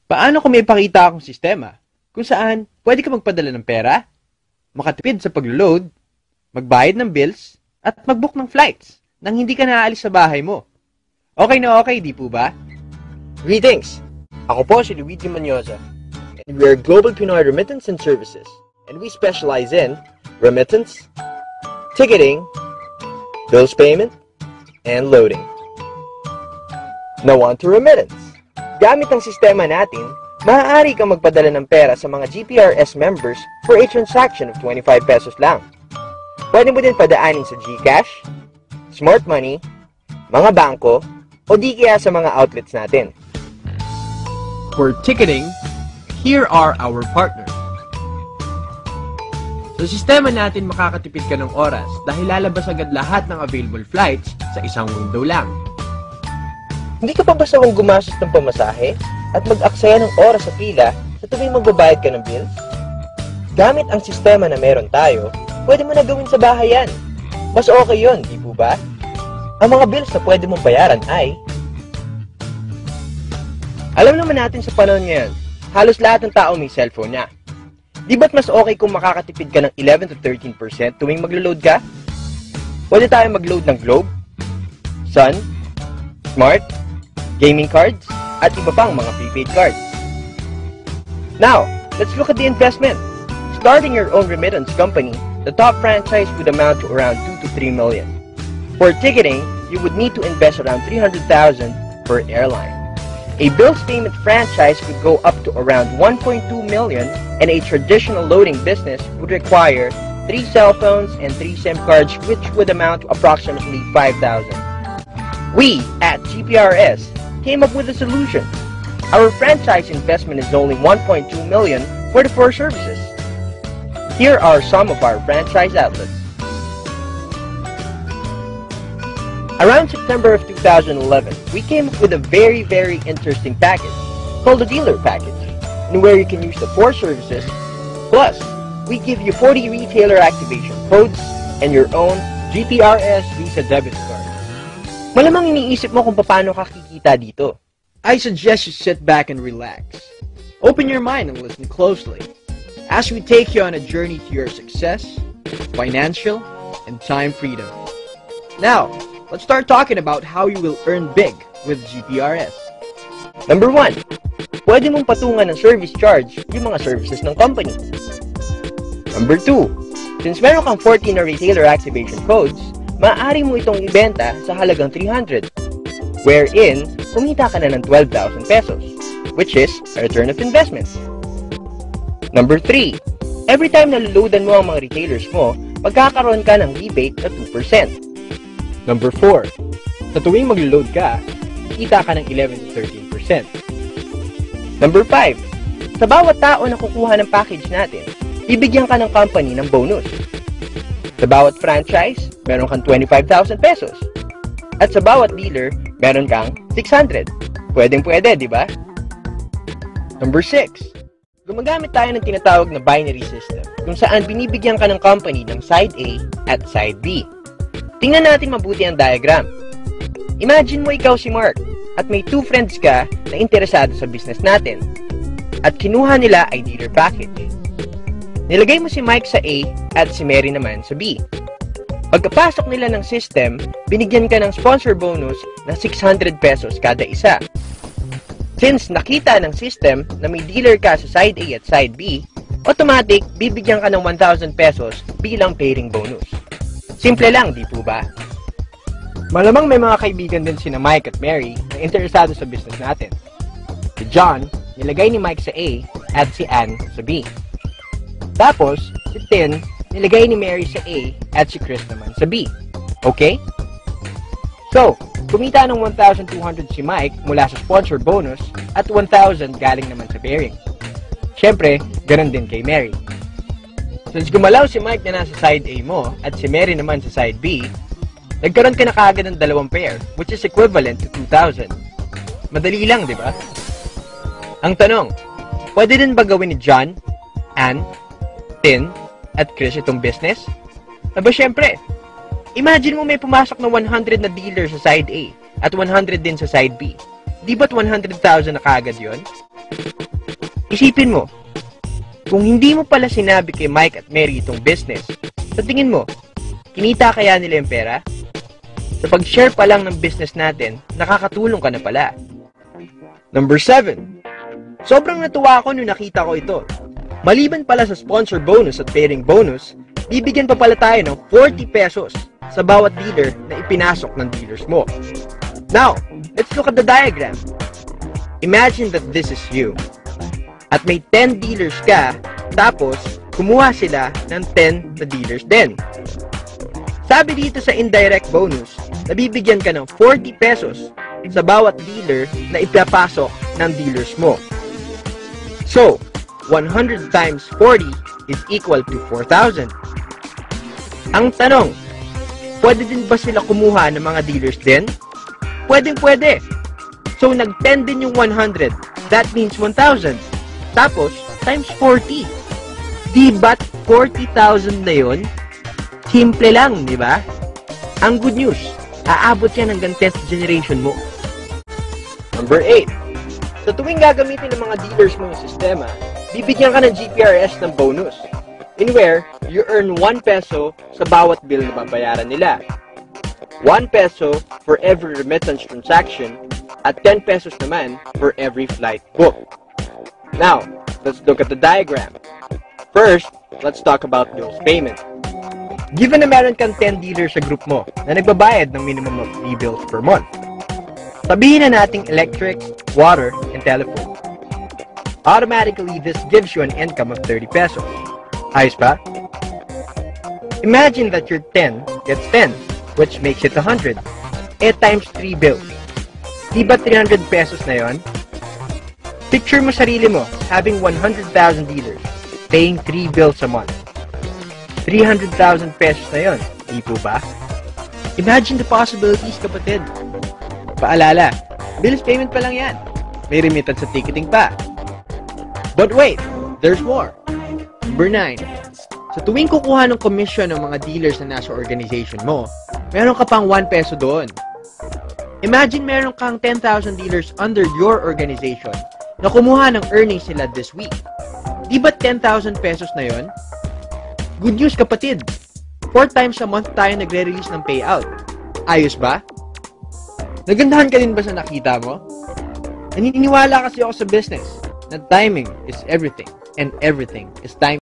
Paano kung may pakita akong sistema kung saan pwede ka magpadala ng pera, makatipid sa paglo-load, magbayad ng bills, at mag-book ng flights nang hindi ka naaalis sa bahay mo? Okay na okay, di po ba? Greetings! Ako po si Luigi Manyosa, and we are Global Pinoy Remittance and Services, and we specialize in remittance, ticketing, bills payment, and loading. Now on to remittance. Gamit ang sistema natin, maaari kang magpadala ng pera sa mga GPRS members for a transaction of 25 pesos lang. Pwede mo din padaanin sa GCash, Smart Money, mga bangko, o di kaya sa mga outlets natin. For ticketing, here are our partners. Sa sistema natin, makakatipid ka ng oras dahil lalabas agad lahat ng available flights sa isang window lang. Hindi ka pa ba sawang gumastos ng pamasahe at mag-aksaya ng oras sa pila sa tuwing magbabayad ka ng bills? Gamit ang sistema na meron tayo, pwede mo na gawin sa bahay yan. Mas okay yun, di po ba? Ang mga bills na pwede mong bayaran ay... Alam naman natin sa panahon ngayon, halos lahat ng tao may cellphone niya. Di ba't mas okay kung makakatipid ka ng 11 to 13% tuwing maglo-load ka? Pwede tayo mag-load ng Globe, Sun, Smart, gaming cards, at iba pang mga prepaid cards. Now, let's look at the investment. Starting your own remittance company, the top franchise would amount to around 2 to 3 million. For ticketing, you would need to invest around 300,000 per airline. A bills payment franchise could go up to around 1.2 million, and a traditional loading business would require 3 cell phones and 3 SIM cards, which would amount to approximately 5,000. We, at GPRS, came up with a solution. Our franchise investment is only 1.2 million for the 4 services. Here are some of our franchise outlets. Around September of 2011, we came up with a very interesting package called the dealer package, and where you can use the 4 services, plus we give you 40 retailer activation codes and your own GPRS Visa debit card. Malamang iniisip mo kung paano ka kikita dito. I suggest you sit back and relax. Open your mind and listen closely as we take you on a journey to your success, financial, and time freedom. Now, let's start talking about how you will earn big with GPRS. Number 1, pwede mong patungan ng service charge yung mga services ng company. Number 2, since meron kang 14 na retailer activation codes, maaari mo itong ibenta sa halagang 300, wherein kumita ka na ng 12,000 pesos, which is a return of investment. Number 3, every time na luludan mo ang mga retailers mo, magkakaroon ka ng rebate na 2%. Number 4, sa tuwing maglo-load ka, kita ka ng 11 to 13%. Number 5, sa bawat tao na kukuha ng package natin, bibigyan ka ng company ng bonus. Sa bawat franchise, meron kang 25,000 pesos. At sa bawat dealer, meron kang 600. Pwedeng-pwede, di ba? Number 6, gumagamit tayo ng tinatawag na binary system, kung saan binibigyan ka ng company ng side A at side B. Tingnan natin mabuti ang diagram. Imagine mo ikaw si Mark, at may 2 friends ka na interesado sa business natin. At kinuha nila ay dealer package. Nilagay mo si Mike sa A at si Mary naman sa B. Pagkapasok nila ng system, binigyan ka ng sponsor bonus na 600 pesos kada isa. Since nakita ng system na may dealer ka sa side A at side B, automatic bibigyan ka ng 1,000 pesos bilang pairing bonus. Simple lang, di po ba? Malamang may mga kaibigan din sina Mike at Mary na interesado sa business natin. Si John, nilagay ni Mike sa A at si Ann sa B. Tapos, si Tin, nilagay ni Mary sa A at si Chris naman sa B. Okay? So, kumita ng 1,200 si Mike mula sa sponsor bonus at 1,000 galing naman sa pairing. Siyempre, ganun din kay Mary. Since gumalaw si Mike na nasa side A mo at si Mary naman sa side B, nagkaroon ka na kaagad ng 2 pair, which is equivalent to 2,000. Madali lang, di ba? Ang tanong, pwede din ba gawin ni John, Ann, Tin, at Chris itong business? Aba syempre, imagine mo may pumasok na 100 na dealer sa side A at 100 din sa side B. Di ba't 100,000 na kaagad yun? Isipin mo, kung hindi mo pala sinabi kay Mike at Mary itong business, sa tingin mo, kinita kaya nila yung pera? Sa pag-share pa lang ng business natin, nakakatulong ka na pala. Number 7. Sobrang natuwa ako nung nakita ko ito. Maliban pala sa sponsor bonus at pairing bonus, bibigyan pa pala tayo ng 40 pesos sa bawat dealer na ipinasok ng dealers mo. Now, let's look at the diagram. Imagine that this is you. At may 10 dealers ka, tapos kumuha sila ng 10 na dealers din. Sabi dito sa indirect bonus, nabibigyan ka ng 40 pesos sa bawat dealer na ipapasok ng dealers mo. So, 100 times 40 is equal to 4,000. Ang tanong, pwede din ba sila kumuha ng mga dealers din? Pwede. So, nag-10 din yung 100. That means 1,000. Tapos, times 40. Di ba't 40,000 na yun? Simple lang, di ba? Ang good news, aabot yan hanggang 10th generation mo. Number 8. Sa tuwing gagamitin ng mga dealers mo yung sistema, bibigyan ka ng GPRS ng bonus, in where you earn 1 peso sa bawat bill na babayaran nila. 1 peso for every remittance transaction at 10 pesos naman for every flight booked. Now, let's look at the diagram. First, let's talk about bills payment. Given na meron kang 10 dealers sa group mo na nagbabayad ng minimum of 3 bills per month, sabihin na nating electric, water, and telephone. Automatically, this gives you an income of 30 pesos. Ayos ba? Imagine that your 10 gets 10, which makes it 100. Times 3 bills. Di ba 300 pesos na yon? Picture mo sarili mo having 100,000 dealers, paying 3 bills a month. 300,000 pesos na yon, di po ba? Imagine the possibilities, kapatid. Paalala, bills payment pa lang yan. May remittance sa ticketing pa. But wait, there's more. Number 9. Sa tuwing kukuha ng commission ng mga dealers na nasa organization mo, meron ka pang 1 peso doon. Imagine meron kang 10,000 dealers under your organization na kumuha ng earnings nila this week. Di ba 10,000 pesos na yon? Good news, kapatid. 4 times a month tayo nagre-release ng payout. Ayos ba? Nagandahan ka din ba sa nakita mo? Naniniwala kasi ako sa business na timing is everything and everything is time.